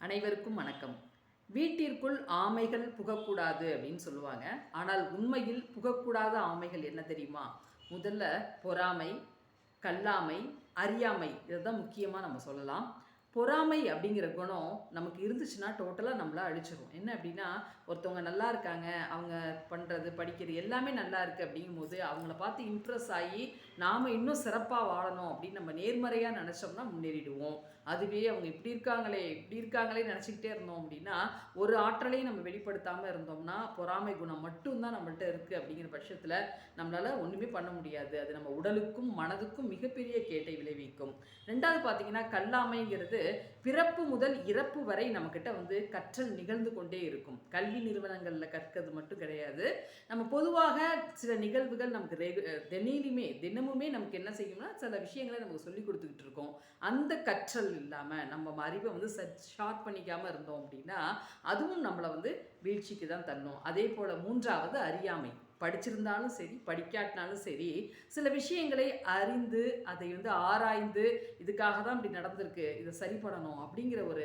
அனைவருக்கும் வணக்கம். வீட்டிற்குள் ஆமைகள் புகக்கூடாது அப்படின்னு சொல்லுவாங்க. ஆனால் உண்மையில் புகக்கூடாத ஆமைகள் என்ன தெரியுமா? முதல்ல பொறாமை, கல்லாமை, அறியாமை இதைதான் முக்கியமாக நம்ம சொல்லலாம். பொறாமை அப்படிங்கிற குணம் நமக்கு இருந்துச்சுன்னா டோட்டலாக நம்மளை அழிச்சிரும். என்ன அப்படின்னா, ஒருத்தவங்க நல்லா இருக்காங்க, அவங்க பண்ணுறது படிக்கிறது எல்லாமே நல்லா இருக்குது அப்படிங்கும்போது அவங்கள பார்த்து இம்ப்ரெஸ் ஆகி நாம் இன்னும் சிறப்பாக வாழணும் அப்படின்னு நம்ம நேர்மறையாக நினச்சோம்னா முன்னேறிடுவோம். அதுவே அவங்க இப்படி இருக்காங்களே நினச்சிக்கிட்டே இருந்தோம் அப்படின்னா ஒரு ஆற்றலையும் நம்ம வெளிப்படுத்தாமல் இருந்தோம்னா பொறாமை குணம் மட்டும்தான் நம்மள்ட்ட இருக்குது அப்படிங்கிற பட்சத்தில் நம்மளால் ஒன்றுமே பண்ண முடியாது. அது நம்ம உடலுக்கும் மனதுக்கும் மிகப்பெரிய கேட்டை விளைவிக்கும். ரெண்டாவது பார்த்தீங்கன்னா, கல்லாமைங்கிறது பிறப்பு முதல் இறப்பு வரை நம்மக்கிட்ட கற்றல் நிகழ்ந்து கொண்டே இருக்கும். கல்வி நிறுவனங்களில் கற்கிறது மட்டும் கிடையாது. நம்ம பொதுவாக சில நிகழ்வுகள் நமக்கு தினமுமே நமக்கு என்ன செய்யும்னா சில விஷயங்களை நமக்கு சொல்லி கொடுத்துக்கிட்டு இருக்கோம். அந்த கற்றல் இல்லாமல் நம்ம அறிவை ஷார்ப் பண்ணிக்காமல் இருந்தோம் அப்படின்னா அதுவும் நம்மளை வீழ்ச்சிக்கு தான் தள்ளும். அதே போல் மூன்றாவது அறியாமை. படிச்சிருந்தாலும் சரி படிக்காட்டினாலும் சரி சில விஷயங்களை அறிந்து அதை ஆராய்ந்து இதுக்காக தான் இப்படி நடந்திருக்கு, இதை சரி பண்ணணும் அப்படிங்கிற ஒரு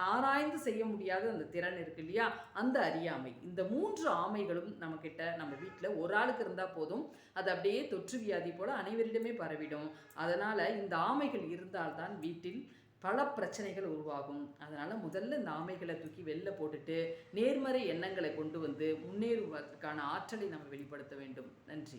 ஆராய்ந்து செய்ய முடியாத அந்த திறன் இருக்கு இல்லையா, அந்த அறியாமை. இந்த மூன்று ஆமைகளும் நம்மக்கிட்ட நம்ம வீட்டில் ஒரு ஆளுக்கு இருந்தால் போதும், அது அப்படியே தொற்று வியாதி போல் அனைவரிடமே பரவிடும். அதனால் இந்த ஆமைகள் இருந்தால்தான் வீட்டில் பல பிரச்சனைகள் உருவாகும். அதனால் முதல்ல இந்த ஆமைகளை தூக்கி வெளில போட்டுட்டு நேர்மறை எண்ணங்களை கொண்டு முன்னேறுவதற்கான ஆற்றலை நம்ம வெளிப்படுத்த வேண்டும். நன்றி.